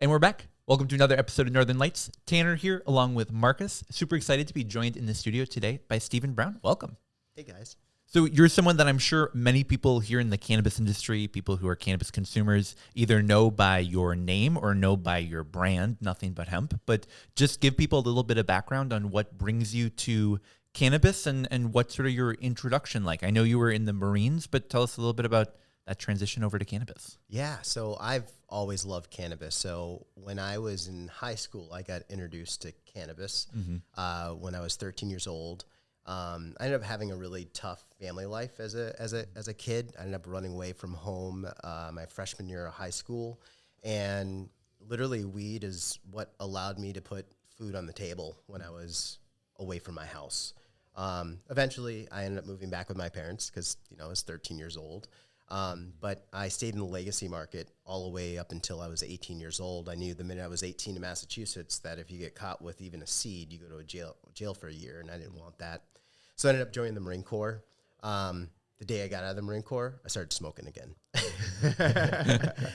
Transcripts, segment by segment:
And we're back. Welcome to another episode of Northern Lights. Tanner here, along with Marcus. Super excited to be joined in the studio today by Stephen Brown. Welcome. Hey, guys. So you're someone that I'm sure many people here in the cannabis industry, people who are cannabis consumers, either know by your name or know by your brand, Nothing But Hemp. But just give people a little bit of background on what brings you to cannabis and what sort of your introduction like. I know you were in the Marines, but tell us a little bit about that transition over to cannabis. Yeah, so I've always loved cannabis. So when I was in high school, I got introduced to cannabis when I was 13 years old. I ended up having a really tough family life as a kid. I ended up running away from home my freshman year of high school, and literally weed is what allowed me to put food on the table when I was away from my house. Eventually, I ended up moving back with my parents because I was 13 years old. But I stayed in the legacy market all the way up until I was 18 years old. I knew the minute I was 18 in Massachusetts that if you get caught with even a seed, you go to a jail for a year, and I didn't want that. So I ended up joining the Marine Corps. The day I got out of the Marine Corps, I started smoking again.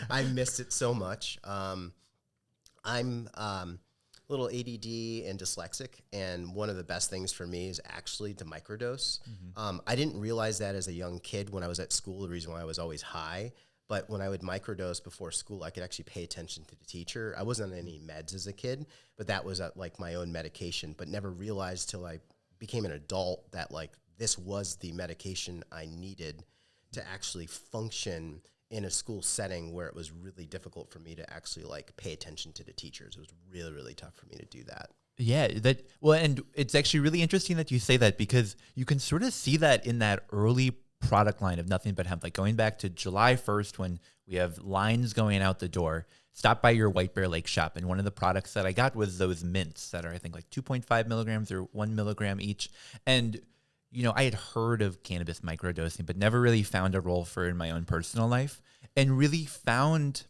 I missed it so much. I'm a little ADD and dyslexic, and one of the best things for me is actually to microdose. I didn't realize that as a young kid when I was at school, the reason why I was always high. But when I would microdose before school, I could actually pay attention to the teacher. I wasn't on any meds as a kid, but that was like my own medication, but never realized till I became an adult that like this was the medication I needed to actually function in a school setting where it was really difficult for me to actually like pay attention to the teachers. It was really, really tough for me to do that. Yeah, and it's actually really interesting that you say that because you can sort of see that in that early product line of Nothing But Hemp, like going back to July 1st when we have lines going out the door. Stop by your White Bear Lake shop, and one of the products that I got was those mints that are, I think, like 2.5 milligrams or 1 milligram each. And, I had heard of cannabis microdosing, but never really found a role for it in my own personal life, and really found,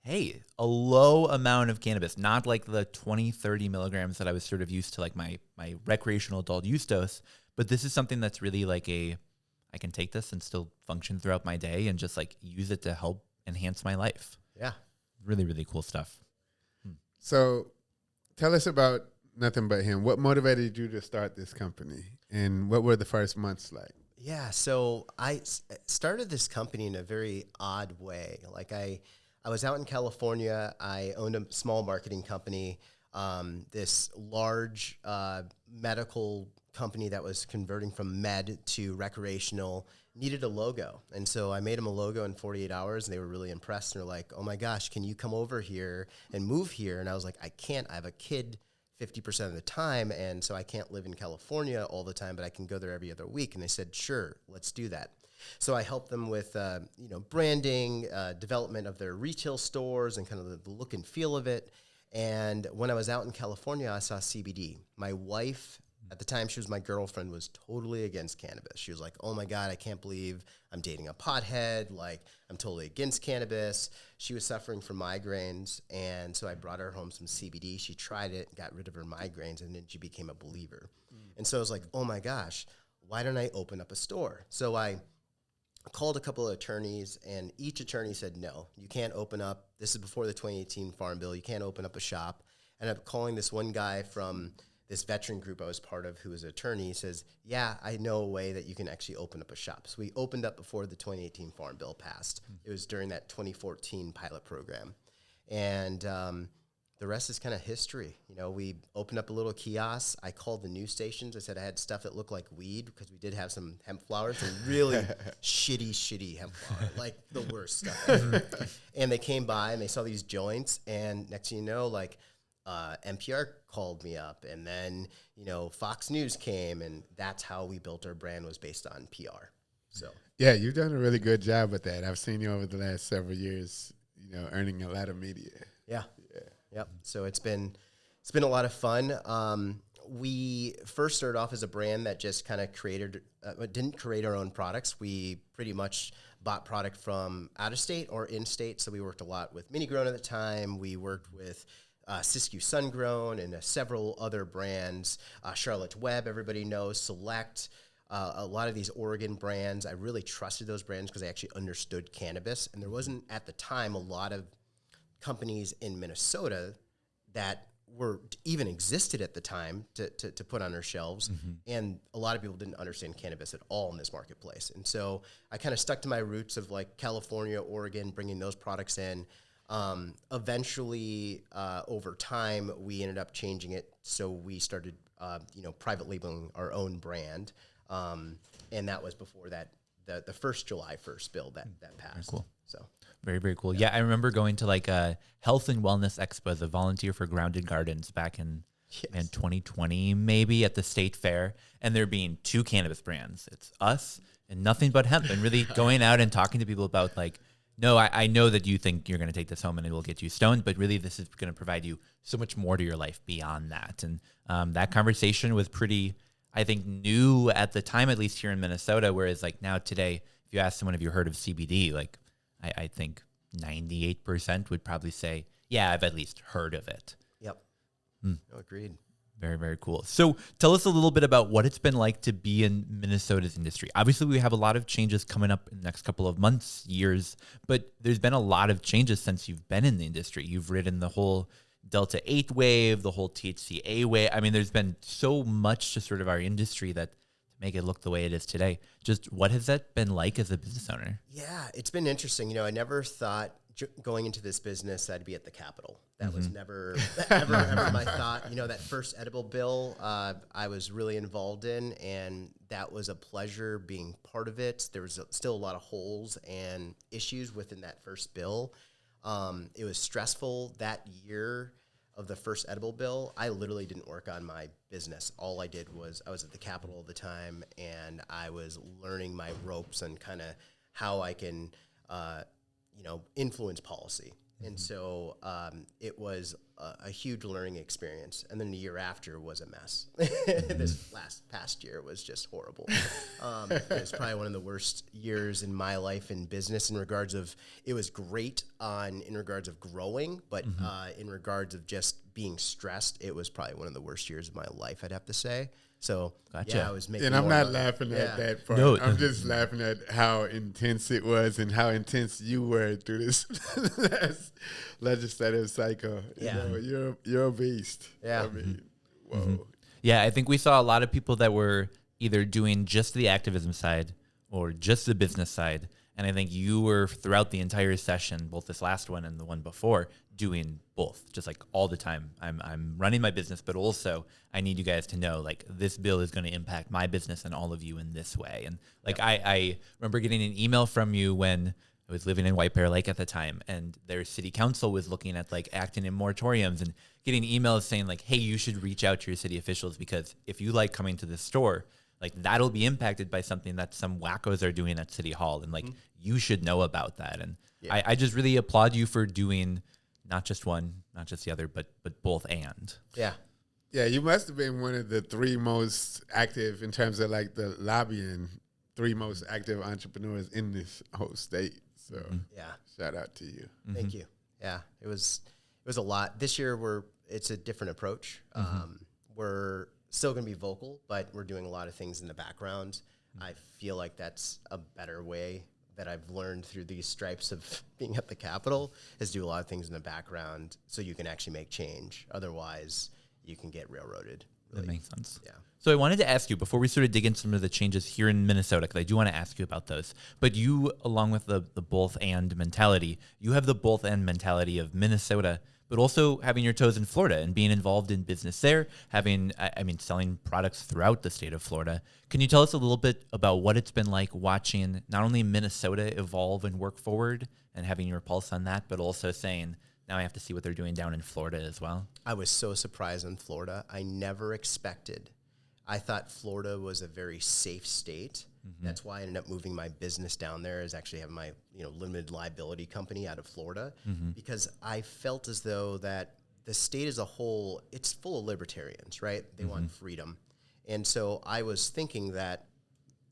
hey, a low amount of cannabis, not like the 20, 30 milligrams that I was sort of used to, like my recreational adult use dose, but this is something that's really like I can take this and still function throughout my day and just like use it to help enhance my life. Yeah. Really, really cool stuff. So tell us about Nothing But Hemp. What motivated you to start this company, and what were the first months like? Yeah, so I started this company in a very odd way. Like I was out in California. I owned a small marketing company, this large medical company that was converting from med to recreational needed a logo. And so I made them a logo in 48 hours, and they were really impressed. And they're like, oh my gosh, can you come over here and move here? And I was like, I can't. I have a kid 50% of the time, and so I can't live in California all the time, but I can go there every other week. And they said, sure, let's do that. So I helped them with branding, development of their retail stores and kind of the look and feel of it. And when I was out in California, I saw CBD. My wife, at the time, she was my girlfriend, was totally against cannabis. She was like, oh my God, I can't believe I'm dating a pothead. Like, I'm totally against cannabis. She was suffering from migraines, and so I brought her home some CBD. She tried it, got rid of her migraines, and then she became a believer. And so I was like, oh my gosh, why don't I open up a store? So I called a couple of attorneys, and each attorney said, no, you can't open up. This is before the 2018 Farm Bill. You can't open up a shop. And I'm calling this one guy from this veteran group I was part of who was an attorney. He says, yeah, I know a way that you can actually open up a shop. So we opened up before the 2018 Farm Bill passed. It was during that 2014 pilot program. And the rest is kind of history. We opened up a little kiosk. I called the news stations. I said I had stuff that looked like weed because we did have some hemp flowers, some really shitty hemp flower, like the worst stuff ever. And they came by and they saw these joints, and next thing you know, like, NPR called me up, and then, Fox News came, and that's how we built our brand, was based on PR. So Yeah, you've done a really good job with that. I've seen you over the last several years, earning a lot of media. Yeah. Yep. So it's been a lot of fun. We first started off as a brand that just kind of didn't create our own products. We pretty much bought product from out of state or in state. So we worked a lot with Mini Grown at the time. We worked with Siskiyou Sun Grown and several other brands. Charlotte Web, everybody knows. Select. A lot of these Oregon brands. I really trusted those brands because I actually understood cannabis. And there wasn't, at the time, a lot of companies in Minnesota that were even existed at the time to put on our shelves. And a lot of people didn't understand cannabis at all in this marketplace. And so I kind of stuck to my roots of like California, Oregon, bringing those products in. Eventually, over time, we ended up changing it. So we started, private labeling our own brand. And that was before that, the first July 1st bill that passed. Very cool. So very, very cool. Yeah, I remember going to like a health and wellness expo as a volunteer for Grounded Gardens back in 2020, maybe at the state fair, and there being two cannabis brands. It's us and Nothing But Hemp, and really going out and talking to people about like, no, I know that you think you're going to take this home and it will get you stoned, but really this is going to provide you so much more to your life beyond that. And that conversation was pretty, I think, new at the time, at least here in Minnesota, whereas like now today, if you ask someone, have you heard of CBD, like I think 98% would probably say, yeah, I've at least heard of it. Yep. No, agreed. Very, very cool. So tell us a little bit about what it's been like to be in Minnesota's industry. Obviously, we have a lot of changes coming up in the next couple of months, years, but there's been a lot of changes since you've been in the industry. You've ridden the whole Delta 8 wave, the whole THCA wave. I mean, there's been so much to sort of our industry that to make it look the way it is today. Just what has that been like as a business owner? Yeah, it's been interesting. I never thought going into this business I'd be at the Capitol. That was never ever my thought. That first edible bill I was really involved in, and that was a pleasure being part of it. There was still a lot of holes and issues within that first bill. It was stressful that year of the first edible bill. I literally didn't work on my business. All I did was I was at the Capitol all the time, and I was learning my ropes and kind of how I can influence policy. And so it was a huge learning experience. And then the year after was a mess. This past year was just horrible. It was probably one of the worst years in my life in business in regards of, it was great in regards of growing, but in regards of just being stressed, it was probably one of the worst years of my life, I'd have to say. So, Gotcha. Yeah, I was making And I'm more not money. laughing at that part. No. I'm just laughing at how intense it was and how intense you were through this last legislative cycle. Yeah. You're a beast. Yeah. I mean, whoa. Yeah, I think we saw a lot of people that were either doing just the activism side or just the business side. And I think you were throughout the entire session, both this last one and the one before, doing both, just like all the time. I'm running my business, but also I need you guys to know like this bill is going to impact my business and all of you in this way. And like I remember getting an email from you when I was living in White Bear Lake at the time, and their city council was looking at like acting in moratoriums and getting emails saying like, hey, you should reach out to your city officials because if you like coming to the store, like that'll be impacted by something that some wackos are doing at City Hall. And like, you should know about that. And I just really applaud you for doing not just one, not just the other, but both and. Yeah. Yeah, you must have been one of the three most active in terms of like the lobbying, three most active entrepreneurs in this whole state. So Yeah. shout out to you. Thank you. Yeah, it was a lot. This year it's a different approach. We're still going to be vocal, but we're doing a lot of things in the background. I feel like that's a better way that I've learned through these stripes of being at the Capitol is do a lot of things in the background so you can actually make change. Otherwise, you can get railroaded. Really. That makes sense. Yeah. So I wanted to ask you, before we sort of dig into some of the changes here in Minnesota, because I do want to ask you about those, but you, along with the both and mentality, you have the both and mentality of Minnesota, but also having your toes in Florida and being involved in business there, having, selling products throughout the state of Florida. Can you tell us a little bit about what it's been like watching not only Minnesota evolve and work forward and having your pulse on that, but also saying, now I have to see what they're doing down in Florida as well? I was so surprised in Florida. I never expected. I thought Florida was a very safe state. That's why I ended up moving my business down there, is actually having my limited liability company out of Florida, because I felt as though that the state as a whole, it's full of libertarians, right? They want freedom. And so I was thinking that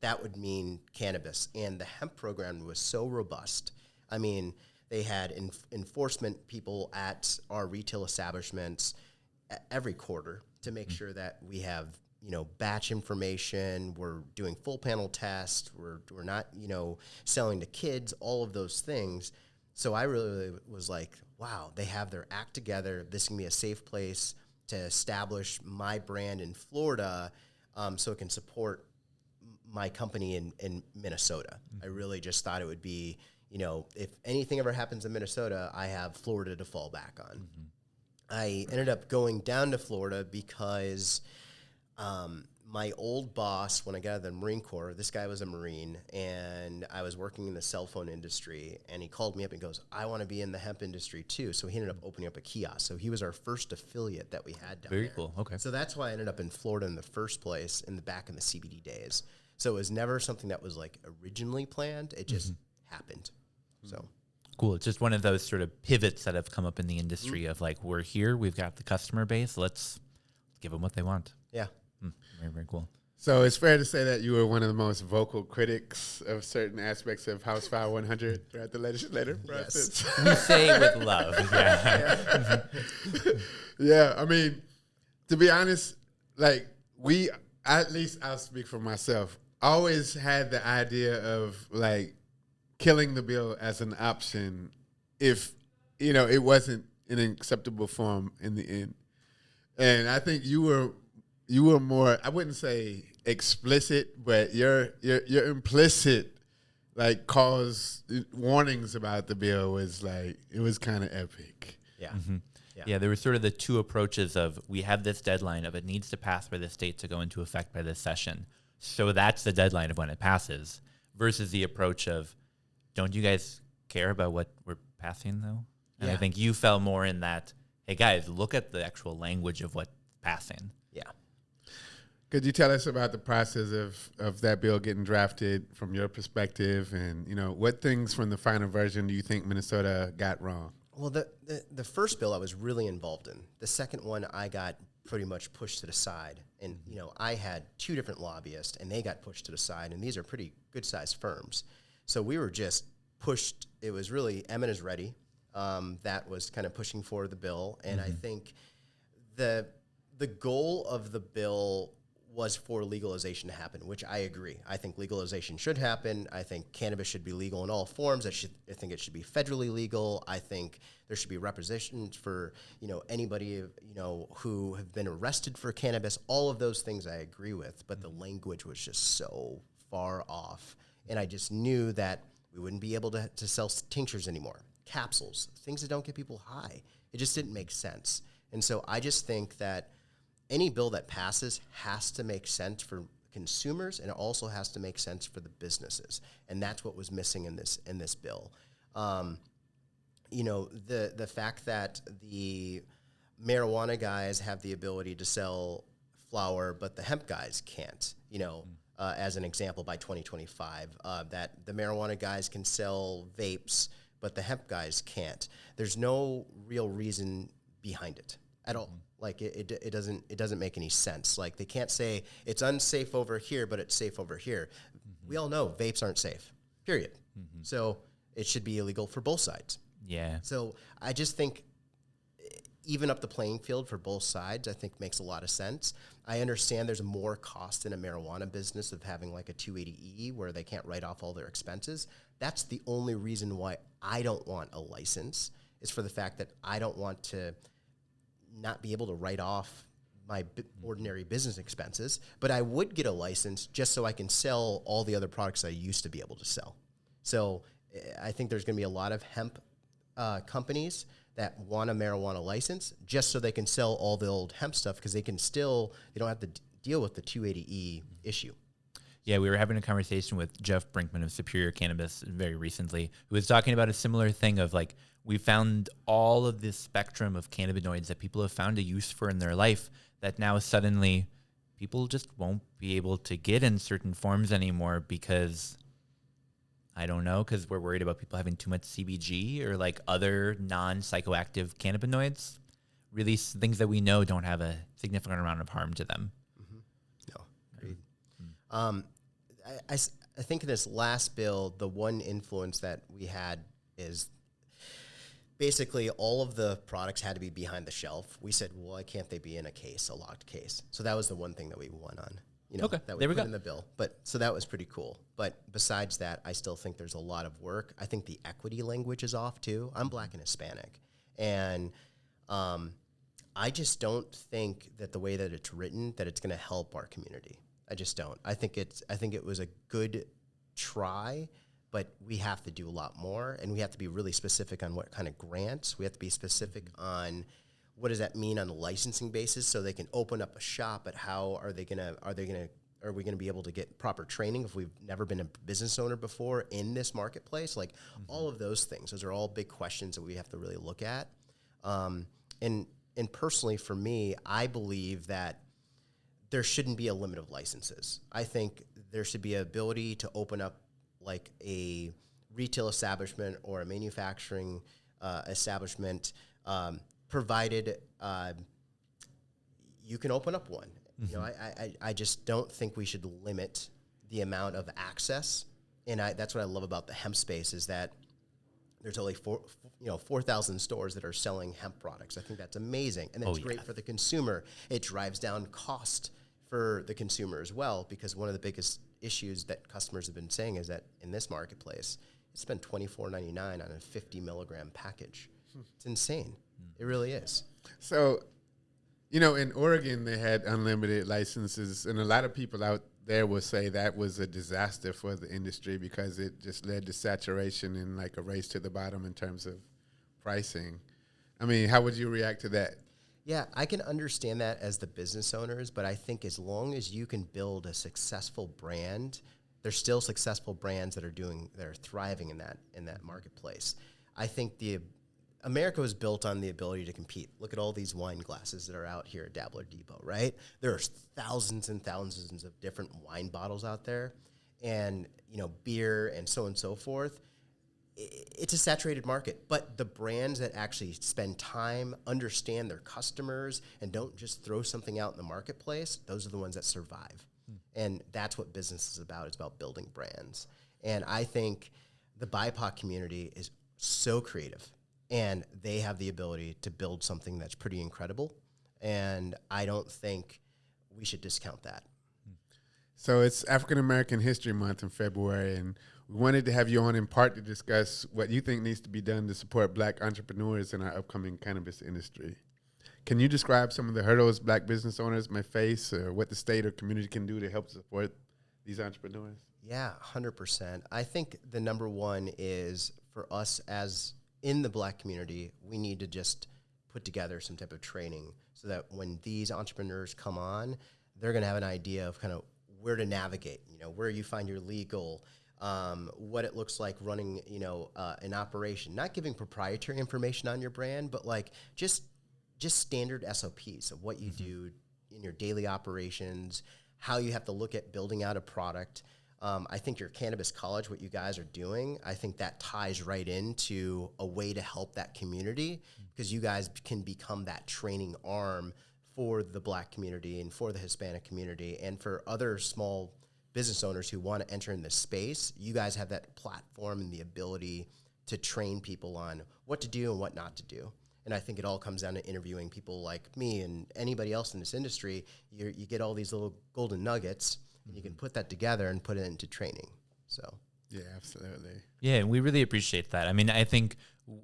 would mean cannabis. And the hemp program was so robust. I mean, they had enforcement people at our retail establishments every quarter to make sure that we have batch information, we're doing full panel tests, we're not, selling to kids, all of those things. So I really was like, wow, they have their act together. This can be a safe place to establish my brand in Florida, so it can support my company in Minnesota. I really just thought it would be, if anything ever happens in Minnesota, I have Florida to fall back on. I ended up going down to Florida because my old boss, when I got out of the Marine Corps, this guy was a Marine, and I was working in the cell phone industry, and he called me up and goes, I want to be in the hemp industry too. So he ended up opening up a kiosk. So he was our first affiliate that we had down there. Very cool. Okay. So that's why I ended up in Florida in the first place, back in the CBD days. So it was never something that was like originally planned. It just happened. So cool. It's just one of those sort of pivots that have come up in the industry of like, we're here, we've got the customer base, let's give them what they want. yeah. Very, very cool. So it's fair to say that you were one of the most vocal critics of certain aspects of House File 100 throughout the legislative process. Yes. We say it with love. Yeah. Yeah, I mean, to be honest, like at least I'll speak for myself, always had the idea of like killing the bill as an option if, it wasn't in an acceptable form in the end. And I think you were more, I wouldn't say explicit, but your implicit like warnings about the bill was like, it was kind of epic. Yeah. Yeah, there was sort of the two approaches of we have this deadline of it needs to pass by the state to go into effect by this session. So that's the deadline of when it passes versus the approach of don't you guys care about what we're passing though? And I think you fell more in that, hey guys, look at the actual language of what's passing. Yeah. Could you tell us about the process of that bill getting drafted from your perspective, and what things from the final version do you think Minnesota got wrong? Well, the first bill I was really involved in. The second one I got pretty much pushed to the side, and I had two different lobbyists, and they got pushed to the side, and these are pretty good-sized firms. So we were just pushed. It was really Emmett is ready. That was kind of pushing for the bill, and I think the goal of the bill was for legalization to happen, which I agree. I think legalization should happen. I think cannabis should be legal in all forms. I think it should be federally legal. I think there should be representations for, anybody, who have been arrested for cannabis. All of those things I agree with, but the language was just so far off. And I just knew that we wouldn't be able to sell tinctures anymore, capsules, things that don't get people high. It just didn't make sense. And so I just think that any bill that passes has to make sense for consumers, and it also has to make sense for the businesses, and that's what was missing in this bill. The fact that the marijuana guys have the ability to sell flower, but the hemp guys can't. As an example, by 2025, that the marijuana guys can sell vapes, but the hemp guys can't. There's no real reason behind it at all. Like it doesn't make any sense. Like they can't say it's unsafe over here, but it's safe over here. We all know vapes aren't safe, period. So it should be illegal for both sides. Yeah. So I just think even up the playing field for both sides, I think makes a lot of sense. I understand there's more cost in a marijuana business of having like a 280E where they can't write off all their expenses. That's the only reason why I don't want a license, is for the fact that I don't want to not be able to write off my ordinary business expenses, but I would get a license just so I can sell all the other products I used to be able to sell. So I think there's going to be a lot of hemp companies that want a marijuana license just so they can sell all the old hemp stuff, because they don't have to deal with the 280E issue. Yeah, we were having a conversation with Jeff Brinkman of Superior Cannabis very recently, who was talking about a similar thing of like, we found all of this spectrum of cannabinoids that people have found a use for in their life that now suddenly people just won't be able to get in certain forms anymore because, I don't know, because we're worried about people having too much CBG or like other non-psychoactive cannabinoids, really things that we know don't have a significant amount of harm to them. No, agreed. I think in this last bill, the one influence that we had is basically all of the products had to be behind the shelf. We said, well, why can't they be in a locked case? So that was the one thing that we won on, that we put in the bill. But so that was pretty cool. But besides that, I still think there's a lot of work. I think the equity language is off too. I'm Black and Hispanic. And I just don't think that the way that it's written, that it's going to help our community. I just don't. I think it was a good try, but we have to do a lot more, and we have to be really specific on what kind of grants. We have to be specific on what does that mean on a licensing basis, so they can open up a shop. But how are we going to be able to get proper training if we've never been a business owner before in this marketplace? Like all of those things. Those are all big questions that we have to really look at. And personally, for me, I believe that there shouldn't be a limit of licenses. I think there should be an ability to open up like a retail establishment or a manufacturing establishment, provided you can open up one. You know, I just don't think we should limit the amount of access. And that's what I love about the hemp space, is that there's only 4,000 stores that are selling hemp products. I think that's amazing. And that's great for the consumer. It drives down cost for the consumer as well, because one of the biggest issues that customers have been saying is that in this marketplace, it's been $24.99 on a 50 milligram package. It's insane. It really is. So, you know, in Oregon, they had unlimited licenses, and a lot of people out there will say that was a disaster for the industry because it just led to saturation and like a race to the bottom in terms of pricing. I mean, how would you react to that? Yeah, I can understand that as the business owners, but I think as long as you can build a successful brand, there's still successful brands that are thriving in that marketplace. I think America was built on the ability to compete. Look at all these wine glasses that are out here at Dabbler Depot, right? There are thousands and thousands of different wine bottles out there, and beer and so on and so forth. It's a saturated market, but the brands that actually spend time, understand their customers, and don't just throw something out in the marketplace, those are the ones that survive. And that's what business is about. It's about building brands. And I think the BIPOC community is so creative, and they have the ability to build something that's pretty incredible. And I don't think we should discount that. So it's African American History Month in February, and we wanted to have you on in part to discuss what you think needs to be done to support Black entrepreneurs in our upcoming cannabis industry. Can you describe some of the hurdles Black business owners may face, or what the state or community can do to help support these entrepreneurs? Yeah, 100%. I think the number one is for us as in the Black community, we need to just put together some type of training so that when these entrepreneurs come on, they're going to have an idea of kind of where to navigate, where you find your legal, what it looks like running, an operation, not giving proprietary information on your brand, but like just standard SOPs of what you do in your daily operations, how you have to look at building out a product. I think your cannabis college, what you guys are doing, I think that ties right into a way to help that community, because you guys can become that training arm for the Black community and for the Hispanic community and for other small business owners who want to enter in this space. You guys have that platform and the ability to train people on what to do and what not to do. And I think it all comes down to interviewing people like me and anybody else in this industry. You get all these little golden nuggets, and you can put that together and put it into training. So yeah, absolutely. Yeah, and we really appreciate that. I mean, I think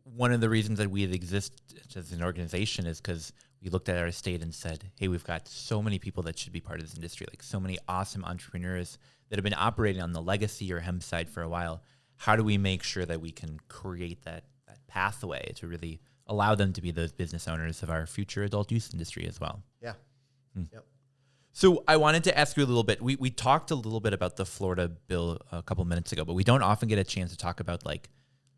one of the reasons that we exist as an organization is because we looked at our state and said, hey, we've got so many people that should be part of this industry, like so many awesome entrepreneurs that have been operating on the legacy or hemp side for a while. How do we make sure that we can create that pathway to really allow them to be those business owners of our future adult use industry as well? Yeah. Yep. So I wanted to ask you a little bit. We talked a little bit about the Florida bill a couple minutes ago, but we don't often get a chance to talk about like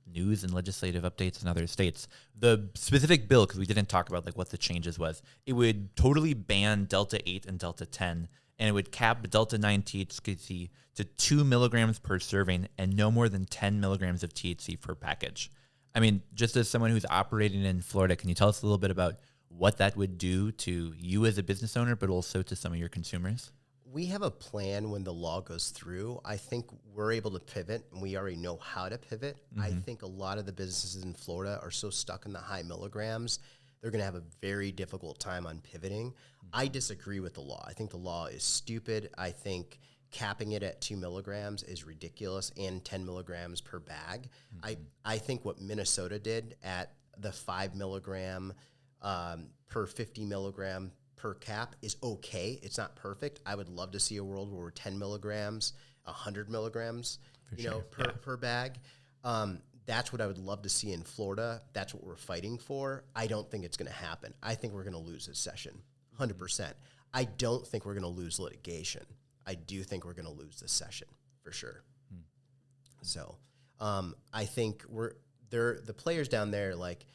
news and legislative updates in other states. The specific bill, because we didn't talk about like what the changes was, it would totally ban Delta 8 and Delta 10, and it would cap Delta 9 THC to 2 milligrams per serving and no more than 10 milligrams of THC per package. I mean, just as someone who's operating in Florida, can you tell us a little bit about what that would do to you as a business owner, but also to some of your consumers? We have a plan when the law goes through. I think we're able to pivot, and we already know how to pivot. I think a lot of the businesses in Florida are so stuck in the high milligrams, they're going to have a very difficult time on pivoting. I disagree with the law. I think the law is stupid. I think capping it at 2 milligrams is ridiculous, and 10 milligrams per bag. I think what Minnesota did at the 5 milligram per 50 milligram per cap is okay. It's not perfect. I would love to see a world where we're 10 milligrams, 100 milligrams, per bag. That's what I would love to see in Florida. That's what we're fighting for. I don't think it's going to happen. I think we're going to lose this session, 100%. I don't think we're going to lose litigation. I do think we're going to lose this session for sure. So I think the players down there, like,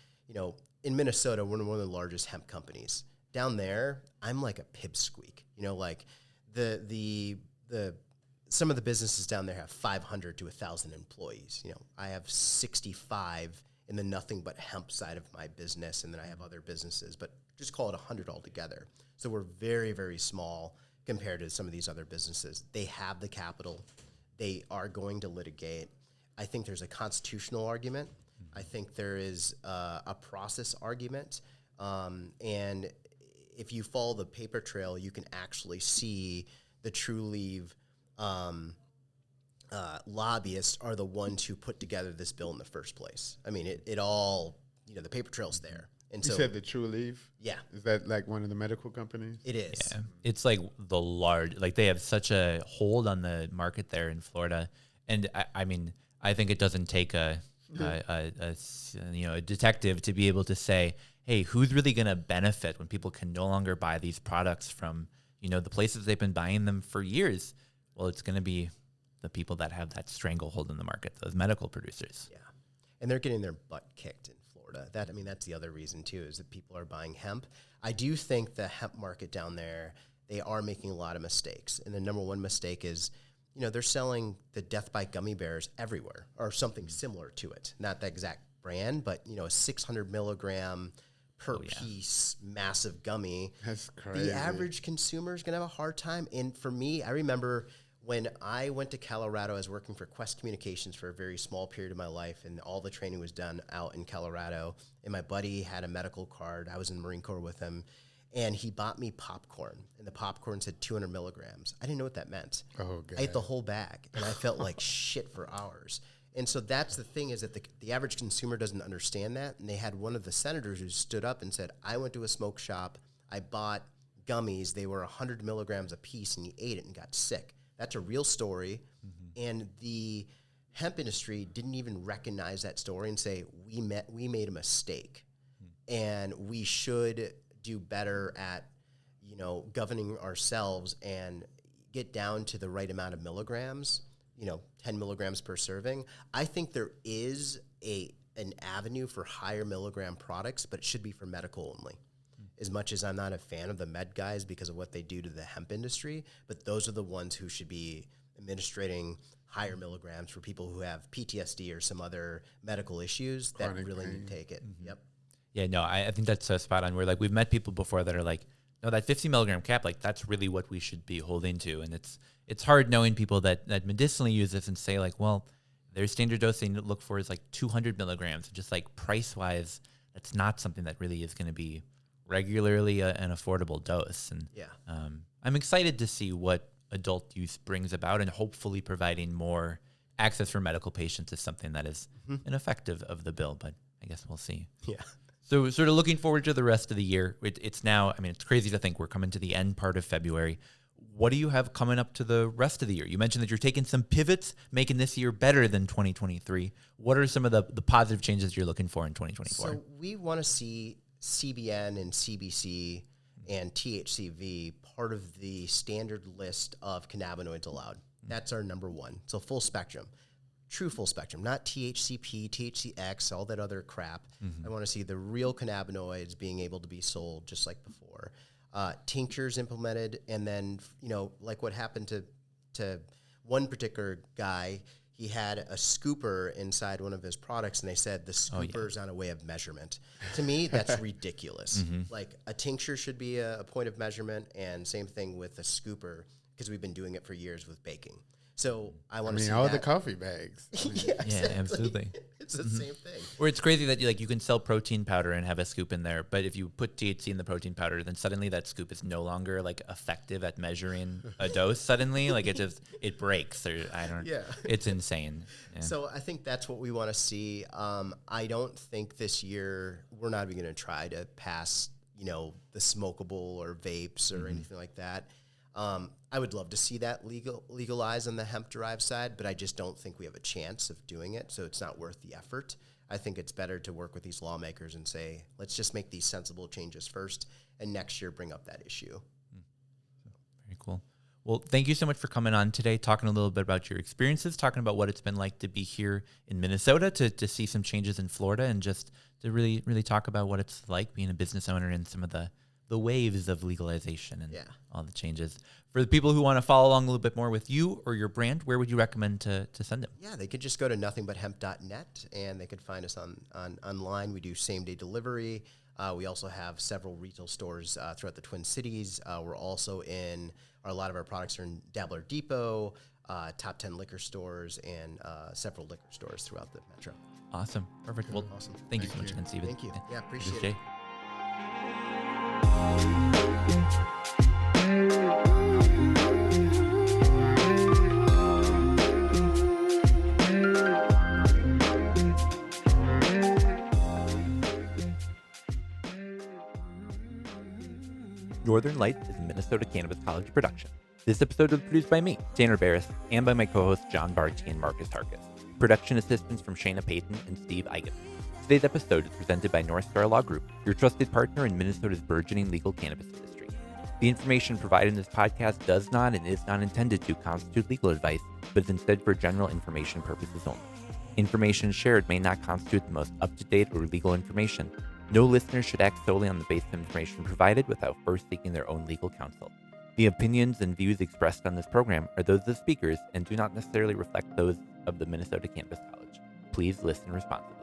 in Minnesota, we're one of the largest hemp companies. Down there, I'm like a pipsqueak. Like the some of the businesses down there have 500 to 1,000 employees. I have 65 in the Nothing But Hemp side of my business, and then I have other businesses, but just call it 100 altogether. So we're very, very small compared to some of these other businesses. They have the capital. They are going to litigate. I think there's a constitutional argument. I think there is a process argument. And if you follow the paper trail, you can actually see the Trulieve lobbyists are the ones who put together this bill in the first place. I mean, it all, the paper trail's there. And you said the Trulieve? Yeah. Is that like one of the medical companies? It is. Yeah. It's like they have such a hold on the market there in Florida. And I mean, I think it doesn't take a detective to be able to say, hey, who's really going to benefit when people can no longer buy these products from, the places they've been buying them for years? Well, it's going to be the people that have that stranglehold in the market, those medical producers. Yeah. And they're getting their butt kicked in Florida. That's the other reason too, is that people are buying hemp. I do think the hemp market down there, they are making a lot of mistakes. And the number one mistake is, they're selling the Death by Gummy Bears everywhere or something similar to it. Not the exact brand, but, a 600 milligram per piece massive gummy. That's crazy. The average consumer is going to have a hard time. And for me, I remember when I went to Colorado, I was working for Quest Communications for a very small period of my life, and all the training was done out in Colorado. And my buddy had a medical card. I was in the Marine Corps with him, and he bought me popcorn, and the popcorn said 200 milligrams. I didn't know what that meant. Oh, God. I ate the whole bag, and I felt like shit for hours. And so that's the thing, is that the average consumer doesn't understand that. And they had one of the senators who stood up and said, I went to a smoke shop, I bought gummies, they were 100 milligrams a piece, and he ate it and got sick. That's a real story. Mm-hmm. And the hemp industry didn't even recognize that story and say, we made a mistake. Mm-hmm. And we should do better at, governing ourselves and get down to the right amount of milligrams, 10 milligrams per serving. I think there is an avenue for higher milligram products, but it should be for medical only. As much as I'm not a fan of the med guys because of what they do to the hemp industry, but those are the ones who should be administrating higher milligrams for people who have PTSD or some other medical issues that really need to take it. Mm-hmm. Yep. Yeah, no, I think that's so spot on. Where like we've met people before that are like, no, that 50 milligram cap, like that's really what we should be holding to. And it's hard knowing people that medicinally use this and say like, well, their standard dose they look for is like 200 milligrams. Just like price wise, that's not something that really is going to be regularly an affordable dose. And I'm excited to see what adult use brings about, and hopefully providing more access for medical patients is something that is an effective of the bill, but I guess we'll see. Yeah. So sort of looking forward to the rest of the year. It's now, I mean, it's crazy to think we're coming to the end part of February. What do you have coming up to the rest of the year? You mentioned that you're taking some pivots, making this year better than 2023. What are some of the positive changes you're looking for in 2024? So we want to see CBN and CBC and THCV part of the standard list of cannabinoids allowed. That's our number one. So full spectrum. True full spectrum, not THCP, THCX, all that other crap. I want to see the real cannabinoids being able to be sold just like before. Tinctures implemented, and then, like what happened to one particular guy, he had a scooper inside one of his products, and they said the scooper's on a way of measurement. To me, that's ridiculous. Like a tincture should be a point of measurement, and same thing with a scooper, because we've been doing it for years with baking. So I I want to mean, see all that. the coffee bags. Yeah, exactly. absolutely. It's the same thing. Or it's crazy that you can sell protein powder and have a scoop in there, but if you put THC in the protein powder, then suddenly that scoop is no longer like effective at measuring a dose. Suddenly, like it breaks, or I don't. Yeah. It's insane. Yeah. So I think that's what we want to see. I don't think this year we're not even going to try to pass, the smokable or vapes or anything like that. I would love to see that legalized on the hemp-derived side, but I just don't think we have a chance of doing it, so it's not worth the effort. I think it's better to work with these lawmakers and say, let's just make these sensible changes first, and next year bring up that issue. Very cool. Well, thank you so much for coming on today, talking a little bit about your experiences, talking about what it's been like to be here in Minnesota, to see some changes in Florida, and just to really, really talk about what it's like being a business owner and some of the waves of legalization and all the changes. For the people who want to follow along a little bit more with you or your brand, where would you recommend to send them? Yeah, they could just go to nothingbutHemp.net, and they could find us online. We do same-day delivery. We also have several retail stores throughout the Twin Cities. We're also a lot of our products are in Dabbler Depot, top 10 liquor stores, and several liquor stores throughout the metro. Awesome. Perfect. Well, Awesome. Thank you so much again, Steven. Thank you. Yeah, This is appreciate Jay. it. Northern Lights is a Minnesota Cannabis College production. This episode was produced by me, Tanner Barris, and by my co-hosts John Barty and Marcus Harkis. Production assistance from Shayna Payton and Steve Eigen. Today's episode is presented by North Star Law Group, your trusted partner in Minnesota's burgeoning legal cannabis industry. The information provided in this podcast does not and is not intended to constitute legal advice, but is instead for general information purposes only. Information shared may not constitute the most up-to-date or legal information. No listener should act solely on the basis of information provided without first seeking their own legal counsel. The opinions and views expressed on this program are those of the speakers and do not necessarily reflect those of the Minnesota Cannabis College. Please listen responsibly.